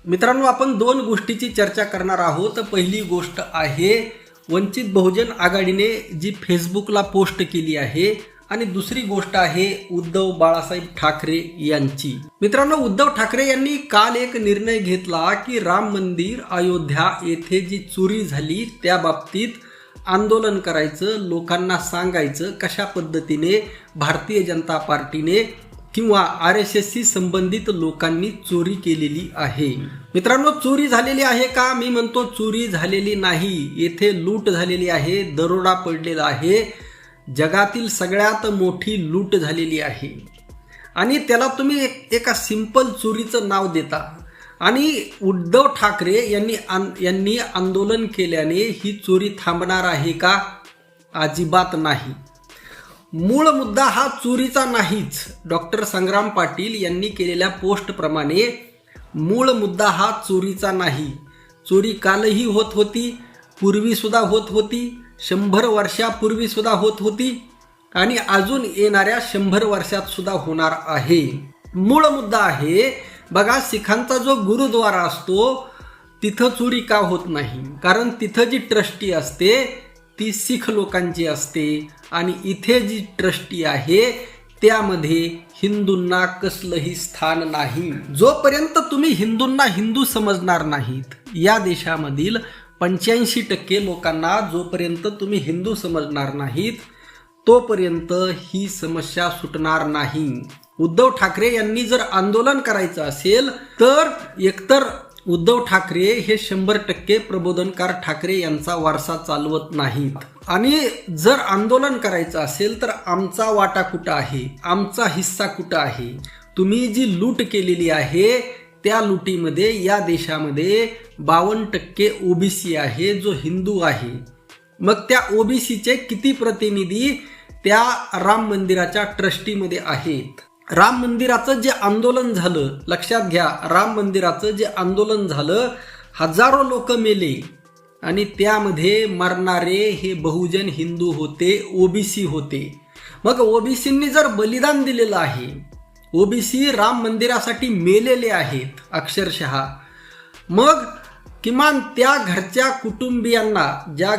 मित्रांनो, आपण दोन गोष्टीची चर्चा करणार आहोत. पहिली गोष्ट आहे वंचित बहुजन आघाडीने जी फेसबुकला पोस्ट केली आहे आणि दुसरी गोष्ट आहे उद्धव बाळासाहेब ठाकरे यांची. मित्रांनो, उद्धव ठाकरे यांनी काल एक निर्णय घेतला की राम मंदिर अयोध्या येथे जी चोरी झाली त्या बाबतीत आंदोलन करायचं, लोकांना सांगायचं कशा पद्धतीने भारतीय जनता पार्टीने किंवा RSSशी संबंधित लोकांनी चोरी केलेली आहे. मित्रांनो, चोरी झालेली आहे का? मी म्हणतो चोरी झालेली नाही. येथे लूट झालेली आहे, दरोडा पडलेला आहे. जगातील सगळ्यात मोठी लूट झालेली आहे आणि त्याला तुम्ही एका सिंपल चोरीचं नाव देता. आणि उद्धव ठाकरे यांनी आंदोलन केल्याने ही चोरी थांबणार आहे का? अजिबात नाही. मूळ मुद्दा हा चोरीचा नाहीच. डॉक्टर संग्राम पाटील यांनी केलेल्या पोस्टप्रमाणे मूळ मुद्दा हा चोरीचा नाही. चोरी कालही होत होती, पूर्वीसुद्धा होत होती, 100 वर्षापूर्वी सुद्धा होत होती आणि अजून येणाऱ्या 100 वर्षात सुद्धा होणार आहे. मूळ मुद्दा आहे बघा, सिखांचा जो गुरुद्वारा असतो तिथं चोरी का होत नाही? कारण तिथं जी ट्रस्टी असते ती सिख लोकांची असते आणि इथे जी ट्रस्टी आहे त्यामध्ये हिंदूंना कसलंही स्थान नाही. जोपर्यंत तुम्ही हिंदूंना हिंदू समजणार नाहीत, या देशामधील 85% लोकांना जोपर्यंत तुम्ही हिंदू समजणार नाहीत तोपर्यंत ही समस्या सुटणार नाही. उद्धव ठाकरे यांनी जर आंदोलन करायचं असेल तर एकतर उद्धव ठाकरे हे 100% प्रबोधनकार ठाकरे यांचा वारसा चालवत नाहीत आणि जर आंदोलन करायचं असेल तर आमचा वाटा कुठं आहे, आमचा हिस्सा कुठं आहे? तुम्ही जी लूट केलेली आहे त्या लुटीमध्ये या देशामध्ये 52% OBC आहे जो हिंदू आहे. मग त्या OBCचे किती प्रतिनिधी त्या राम मंदिराच्या ट्रस्टीमध्ये आहेत? राम मंदिराचं जे आंदोलन झालं, लक्षात घ्या, राम मंदिराचं जे आंदोलन झालं, हजारो लोक मेले आणि त्यामध्ये मरणारे हे बहुजन हिंदू होते, OBC होते. मग OBCंनी जर बलिदान दिलेलं आहे, OBC राम मंदिरासाठी मेलेले आहेत अक्षरशः, मग किमान त्या घरच्या कुटुंबियांना ज्या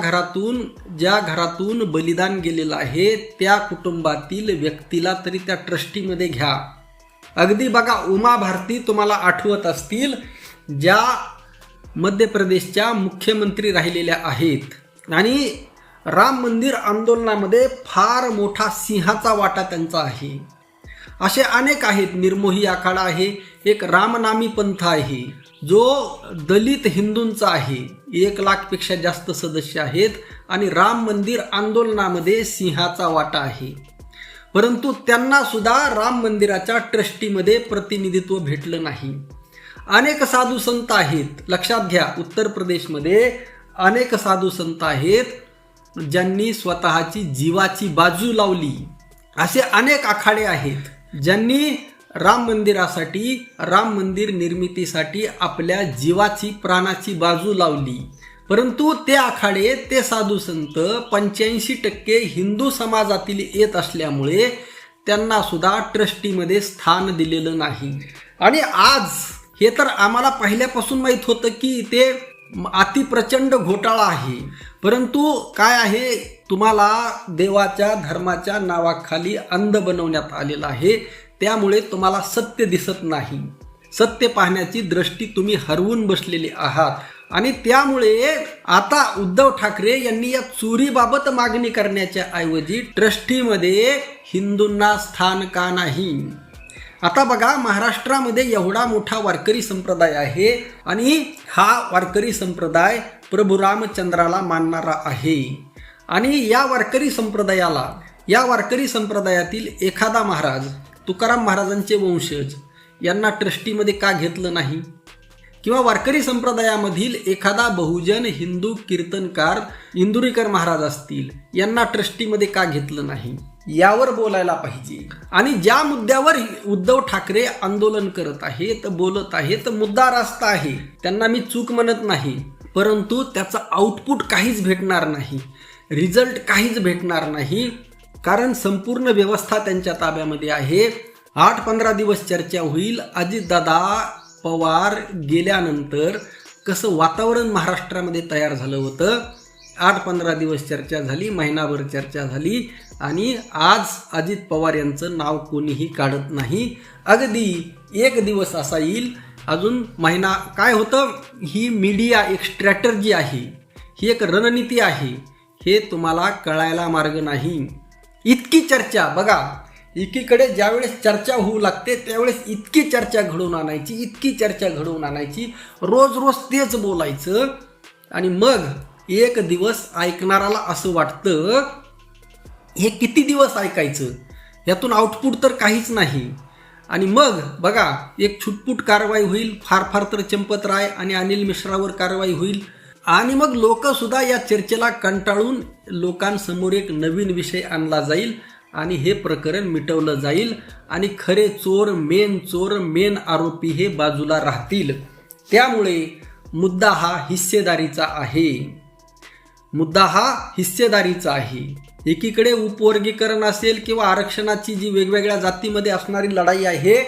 घरातून बलिदान गेलेलं आहे त्या कुटुंबातील व्यक्तीला तरी त्या ट्रस्टीमध्ये घ्या. अगदी बघा, उमा भारती तुम्हाला आठवत असतील, ज्या मध्य प्रदेशच्या मुख्यमंत्री राहिलेल्या आहेत आणि राम मंदिर आंदोलनामध्ये फार मोठा सिंहाचा वाटा त्यांचा आहे. असे अनेक आहेत. निर्मोही आखाडा आहे, एक रामनामी पंथ आहे जो दलित हिंदूंचा आहे, 1 लाखपेक्षा जास्त सदस्य आहेत आणि राम मंदिर आंदोलनामध्ये सिंहाचा वाटा आहे. परंतु त्यांना सुद्धा राम मंदिराच्या ट्रस्टीमध्ये प्रतिनिधित्व भेटलं नाही. अनेक साधू संत आहेत, लक्षात घ्या, उत्तर प्रदेशमध्ये अनेक साधू संत आहेत ज्यांनी स्वतःची जीवाची बाजू लावली. असे अनेक आखाडे आहेत ज्यांनी राम मंदिरासाठी, राम मंदिर निर्मितीसाठी आपल्या जीवाची, प्राणाची बाजू लावली. परंतु ते आखाडे, ते साधू संत 85% हिंदू समाजातील येत असल्यामुळे त्यांना सुद्धा ट्रस्टीमध्ये स्थान दिलेलं नाही. आणि आज हे तर आम्हाला पहिल्यापासून माहीत होतं की ते अतिप्रचंड घोटाळा आहे. परंतु काय आहे, तुम्हाला देवाच्या धर्माच्या नावाखाली अंध बनवण्यात आलेलं आहे. त्यामुळे तुम्हाला सत्य दिसत नाही. सत्य पाहण्याची दृष्टी तुम्ही हरवून बसलेली आहात आणि त्यामुळे आता उद्धव ठाकरे यांनी या चोरीबाबत मागणी करण्याच्या ऐवजी ट्रस्टीमध्ये हिंदूंना स्थान का नाही? आता बघा, महाराष्ट्रामध्ये एवढा मोठा वारकरी संप्रदाय आहे आणि हा वारकरी संप्रदाय प्रभू रामचंद्राला मानणारा आहे आणि या वारकरी संप्रदायातील एखादा महाराज, तुकाराम महाराजांचे वंशज, यांना ट्रस्टीमध्ये का घेतलं नाही? किंवा वारकरी संप्रदायामधील एखादा बहुजन हिंदू कीर्तनकार इंदुरीकर महाराज असतील, यांना ट्रस्टीमध्ये का घेतलं नाही? यावर बोलायला पाहिजे. आणि ज्या मुद्द्यावर उद्धव ठाकरे आंदोलन करत आहेत, बोलत आहेत, मुद्दा रास्त आहे, त्यांना मी चूक म्हणत नाही, परंतु त्याचा आउटपुट काहीच भेटणार नाही, रिझल्ट काहीच भेटणार नाही. कारण संपूर्ण व्यवस्था त्यांच्या ताब्यामध्ये आहे. 8-15 दिवस चर्चा होईल, अजितदादा पवार गेल्यानंतर कसं वातावरण महाराष्ट्रामध्ये तयार झालं होतं. 8-15 दिवस चर्चा झाली, महिनाभर चर्चा झाली आणि आज अजित पवार यांचं नाव कोणीही काढत नाही. अगदी एक दिवस असा येईल, अजून महिना काय होतं, ही मीडिया एक स्ट्रॅटर्जी आहे, ही एक रणनीती आहे, हे तुम्हाला कळायला मार्ग नाही. इतकी चर्चा बघा, एकीकडे ज्यावेळेस चर्चा होऊ लागते त्यावेळेस इतकी चर्चा घडवून आणायची, इतकी चर्चा घडवून आणायची, रोज रोज तेच बोलायचं आणि मग एक दिवस ऐकणाराला असं वाटतं हे किती दिवस ऐकायचं, यातून आउटपुट तर काहीच नाही. आणि मग बघा एक छुटपुट कारवाई होईल, फार फार तर चंपतराय आणि अनिल मिश्रावर कारवाई होईल आणि मग लोकसुद्धा या चर्चेला कंटाळून लोकांसमोर एक नवीन विषय आणला जाईल आणि हे प्रकरण मिटवलं जाईल आणि खरे चोर, मेन आरोपी हे बाजूला राहतील. त्यामुळे मुद्दा हा हिस्सेदारीचा आहे. एकीकडे उपवर्गीकरण असेल किंवा आरक्षणाची जी वेगवेगळ्या जातीमध्ये असणारी लढाई आहे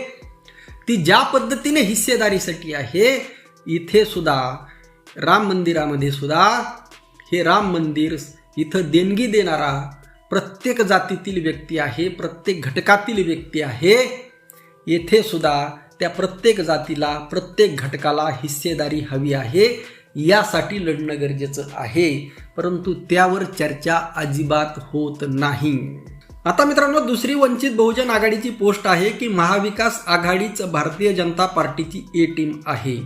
ती ज्या पद्धतीने हिस्सेदारीसाठी आहे, इथे सुद्धा राम मंदिरामध्ये सुद्धा हे राम मंदिर इथं देणगी देणारा प्रत्येक जातीतील व्यक्ती आहे, प्रत्येक घटकातील व्यक्ती आहे. येथे सुद्धा त्या प्रत्येक जातीला, प्रत्येक घटकाला हिस्सेदारी हवी आहे, यासाठी लढणं गरजेचं आहे. परंतु त्यावर चर्चा अजिबात होत नाही. आता मित्रांनो, दुसरी वंचित बहुजन आघाडीची पोस्ट आहे की महाविकास आघाडीच भारतीय जनता पार्टीची ए टीम आहे.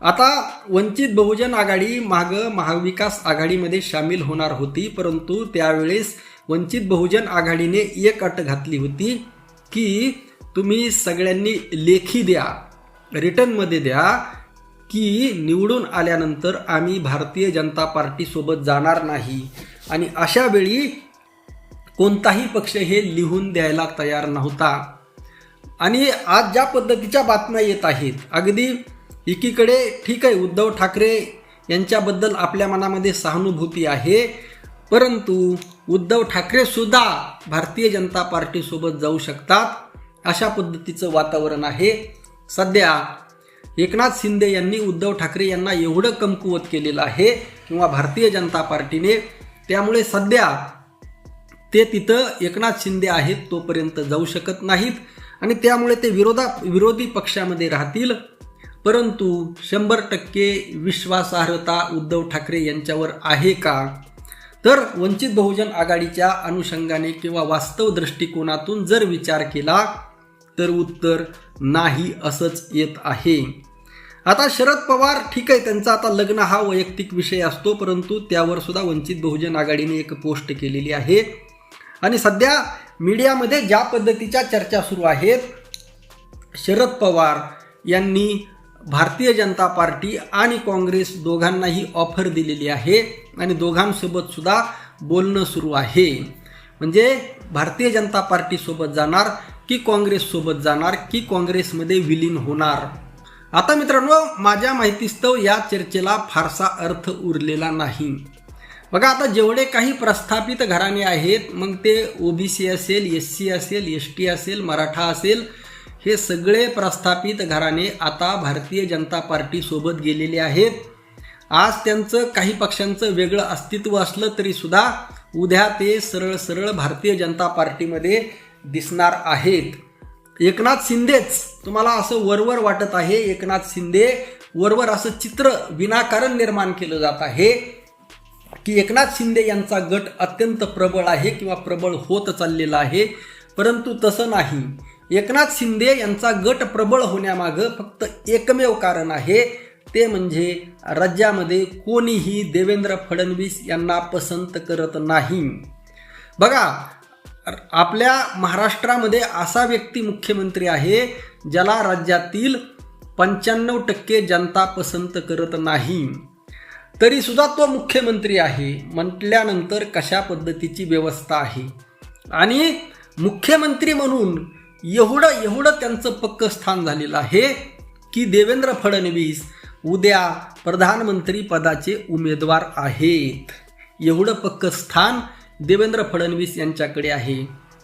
आता वंचित बहुजन आघाडी महाविकास आघाडीमध्ये सामील होणार होती, परंतु त्यावेळेस वंचित बहुजन आघाडीने एक अट घातली होती की तुम्ही सगळ्यांनी लेखी द्या, रिटर्नमध्ये द्या की निवडून आल्यानंतर आम्ही भारतीय जनता पार्टीसोबत जाणार नाही. आणि अशा वेळी कोणताही पक्ष हे लिहून द्यायला तयार नव्हता. आणि आज ज्या पद्धतीच्या बातम्या येत आहेत, अगदी एकीकडे ठीक आहे उद्धव ठाकरे यांच्याबद्दल आपल्या मनामध्ये सहानुभूती आहे, परंतु उद्धव ठाकरे सुद्धा भारतीय जनता पार्टीसोबत जाऊ शकतात अशा पद्धतीचं वातावरण आहे. सध्या एकनाथ शिंदे यांनी उद्धव ठाकरे यांना एवढं कमकुवत केलेलं आहे किंवा भारतीय जनता पार्टीने, त्यामुळे सध्या ते तिथं एकनाथ शिंदे आहेत तोपर्यंत जाऊ शकत नाहीत आणि त्यामुळे ते विरोधी पक्षामध्ये राहतील. परंतु 100% विश्वासार्हता उद्धव ठाकरे यांच्यावर आहे का, तर वंचित बहुजन आघाडीच्या अनुषंगाने किंवा वास्तव दृष्टिकोनातून जर विचार केला तर उत्तर नाही असंच येत आहे. आता शरद पवार ठीक आहे, त्यांचा आता लग्न हा वैयक्तिक विषय असतो, परंतु त्यावर सुद्धा वंचित बहुजन आघाडीने एक पोस्ट केलेली आहे. आणि सध्या मीडियामध्ये ज्या पद्धतीच्या चर्चा सुरू आहेत, शरद पवार यांनी भारतीय जनता पार्टी आणि काँग्रेस दोघांनाही ऑफर दिलेली आहे आणि दोघांसोबत सुद्धा बोलणं सुरू आहे. म्हणजे भारतीय जनता पार्टीसोबत जाणार की काँग्रेससोबत जाणार की काँग्रेसमध्ये विलीन होणार. आता मित्रांनो, माझ्या माहितीस्तव या चर्चेला फारसा अर्थ उरलेला नाही. बघा आता जेवढे काही प्रस्थापित घराणे आहेत, मग ते ओबीसी असेल, SC असेल, ST असेल, मराठा असेल, हे सगळे प्रस्थापित घराणे आता भारतीय जनता पार्टीसोबत गेलेले आहेत. आज त्यांचं काही पक्षांचं वेगळं अस्तित्व असलं तरी सुद्धा उद्या ते सरळ सरळ भारतीय जनता पार्टीमध्ये दिसणार आहेत. एकनाथ शिंदेच तुम्हाला असं वरवर वाटत आहे, एकनाथ शिंदे वरवर असं चित्र विनाकारण निर्माण केलं जात आहे की एकनाथ शिंदे यांचा गट अत्यंत प्रबळ आहे किंवा प्रबळ होत चाललेला आहे, परंतु तसं नाही. एकनाथ शिंदे यांचा गट प्रबळ होण्यामागं फक्त एकमेव कारण आहे, ते म्हणजे राज्यामध्ये कोणीही देवेंद्र फडणवीस यांना पसंत करत नाही. बघा आपल्या महाराष्ट्रामध्ये असा व्यक्ती मुख्यमंत्री आहे ज्याला राज्यातील 95% जनता पसंत करत नाही, तरी सुद्धा तो मुख्यमंत्री आहे म्हटल्यानंतर कशा पद्धतीची व्यवस्था आहे. आणि मुख्यमंत्री म्हणून एवढं त्यांचं पक्कं स्थान झालेलं आहे की देवेंद्र फडणवीस उद्या प्रधानमंत्री पदाचे उमेदवार आहेत. एवढं पक्कं स्थान देवेंद्र फडणवीस यांच्याकडे आहे.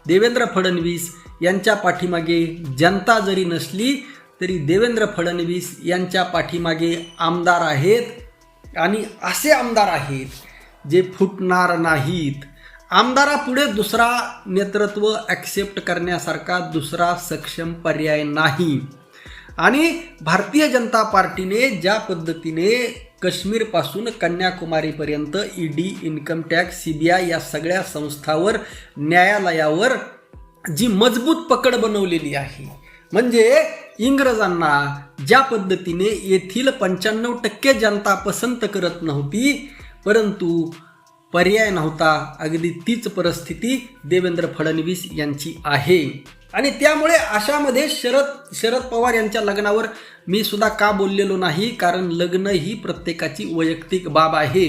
देवेंद्र फडणवीस यांच्या पाठीमागे जनता जरी नसली तरी देवेंद्र फडणवीस यांच्या पाठीमागे आमदार आहेत आणि असे आमदार आहेत जे फुटणार नाहीत. आमदारापुढे दुसरा नेतृत्व ॲक्सेप्ट करण्यासारखा दुसरा सक्षम पर्याय नाही. आणि भारतीय जनता पार्टीने ज्या पद्धतीने काश्मीरपासून कन्याकुमारीपर्यंत ईडी, इन्कम टॅक्स, CBI या सगळ्या संस्थावर, न्यायालयावर जी मजबूत पकड बनवलेली आहे, म्हणजे इंग्रजांना ज्या पद्धतीने येथील 95% जनता पसंत करत नव्हती, परंतु पर्याय नव्हता, अगदी तीच परिस्थिती देवेंद्र फडणवीस यांची आहे. आणि त्यामुळे अशामध्ये शरद पवार यांच्या लग्नावर मी सुद्धा का बोललेलो नाही, कारण लग्न ही प्रत्येकाची वैयक्तिक बाब आहे.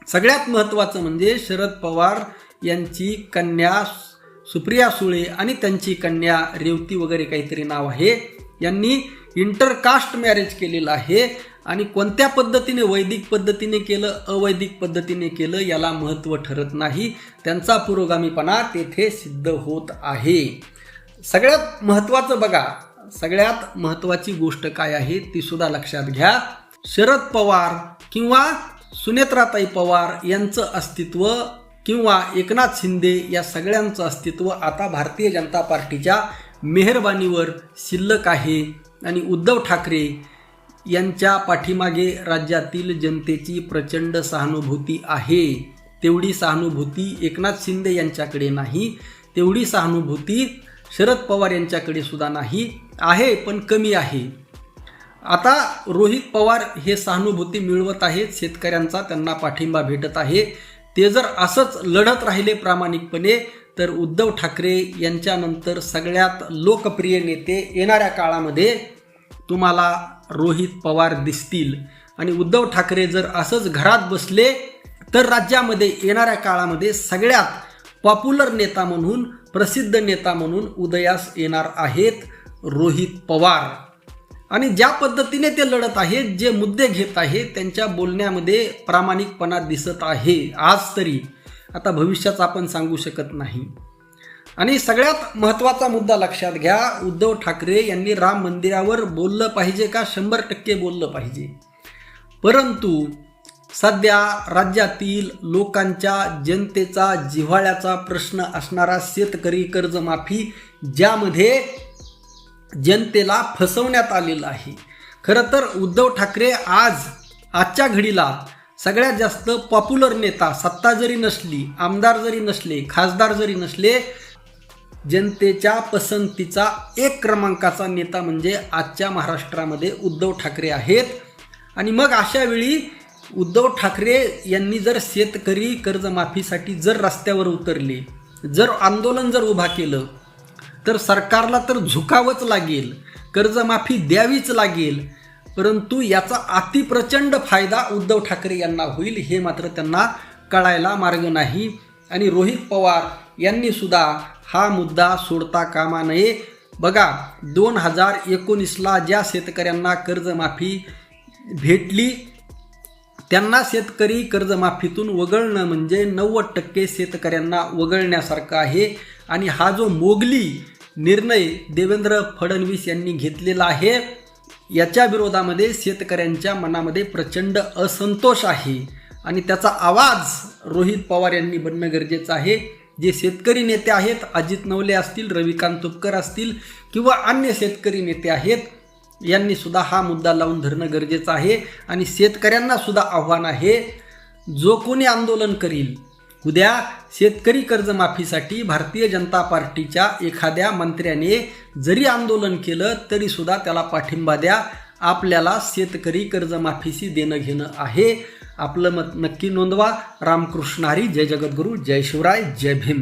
सगळ्यात महत्त्वाचं म्हणजे शरद पवार यांची कन्या सुप्रिया सुळे आणि त्यांची कन्या रेवती वगैरे काहीतरी नाव आहे, यांनी इंटरकास्ट मॅरेज केलेलं आहे. आणि कोणत्या पद्धतीने, वैदिक पद्धतीने केलं, अवैदिक पद्धतीने केलं, याला महत्त्व ठरत नाही. त्यांचा पुरोगामीपणा तेथे सिद्ध होत आहे. सगळ्यात महत्त्वाचं बघा, सगळ्यात महत्त्वाची गोष्ट काय आहे ती सुद्धा लक्षात घ्या. शरद पवार किंवा सुनेत्राताई पवार यांचं अस्तित्व किंवा एकनाथ शिंदे या सगळ्यांचं अस्तित्व आता भारतीय जनता पार्टीच्या मेहरबानीवर शिल्लक आहे. आणि उद्धव ठाकरे यांच्या पाठीमागे राज्यातील जनतेची प्रचंड सहानुभूती आहे. तेवढी सहानुभूती एकनाथ शिंदे यांच्याकडे नाही, तेवढी सहानुभूती शरद पवार यांच्याकडे सुद्धा नाही, आहे पण कमी आहे. आता रोहित पवार हे सहानुभूती मिळवत आहेत, शेतकऱ्यांचा त्यांना पाठिंबा भेटत आहे. ते जर असंच लढत राहिले प्रामाणिकपणे तर उद्धव ठाकरे यांच्यानंतर सगळ्यात लोकप्रिय नेते येणाऱ्या काळामध्ये तुम्हाला रोहित पवार दिसतील. आणि उद्धव ठाकरे जर असंच घरात बसले तर राज्यामध्ये येणाऱ्या काळामध्ये सगळ्यात पॉप्युलर नेता म्हणून, प्रसिद्ध नेता म्हणून उदयास येणार आहेत रोहित पवार. आणि ज्या पद्धतीने ते लढत आहेत, जे मुद्दे घेत आहेत, त्यांच्या बोलण्यामध्ये प्रामाणिकपणा दिसत आहे आज तरी. आता भविष्याचं आपण सांगू शकत नाही. आणि सगळ्यात महत्त्वाचा मुद्दा लक्षात घ्या, उद्धव ठाकरे यांनी राम मंदिरावर बोललं पाहिजे का? 100% बोललं पाहिजे. परंतु सध्या राज्यातील लोकांच्या, जनतेचा, जिव्हाळ्याचा प्रश्न असणारा शेतकरी कर्जमाफी, ज्यामध्ये जनतेला फसवण्यात आलेलं आहे. खरं तर उद्धव ठाकरे आजच्या घडीला सगळ्यात जास्त पॉप्युलर नेता, सत्ता जरी नसली, आमदार जरी नसले, खासदार जरी नसले, जनतेच्या पसंतीचा 1 क्रमांकाचा नेता म्हणजे आजच्या महाराष्ट्रामध्ये उद्धव ठाकरे आहेत. आणि मग अशा वेळी उद्धव ठाकरे यांनी जर शेतकरी कर्जमाफीसाठी जर रस्त्यावर उतरले, जर आंदोलन जर उभा केलं, तर सरकारला तर झुकावंच लागेल, कर्जमाफी द्यावीच लागेल. परंतु याचा अतिप्रचंड फायदा उद्धव ठाकरे यांना होईल, हे मात्र त्यांना कळायला मार्ग नाही. आणि रोहित पवार यांनी सुद्धा हा मुद्दा सोडता कामा नये. बघा, 2019ला ज्या शेतकऱ्यांना कर्जमाफी भेटली त्यांना शेतकरी कर्जमाफीतून वगळणं म्हणजे 90% शेतकऱ्यांना वगळण्यासारखं आहे. आणि हा जो मोगली निर्णय देवेंद्र फडणवीस यांनी घेतलेला आहे, याच्या विरोधामध्ये शेतकऱ्यांच्या मनामध्ये प्रचंड असंतोष आहे. आणि त्याचा आवाज रोहित पवार यांनी बनणं गरजेचं आहे. जे शेतकरी नेते आहेत, अजित नवले असतील, रविकांत तुपकर असतील किंवा अन्य शेतकरी नेते आहेत, यांनी सुद्धा हा मुद्दा लावून धरणं गरजेचं आहे. आणि शेतकऱ्यांना सुद्धा आव्हान आहे, जो कोणी आंदोलन करील, उद्या शेतकरी कर्जमाफीसाठी भारतीय जनता पार्टीच्या एखाद्या मंत्र्याने जरी आंदोलन केलं तरी सुद्धा त्याला पाठिंबा द्या. आपल्याला शेतकरी कर्जमाफीशी देणं घेणं आहे. आपलं मत नक्की नोंदवा. रामकृष्ण हरी. जय जगद्गुरू. जय शिवराय. जय भीम.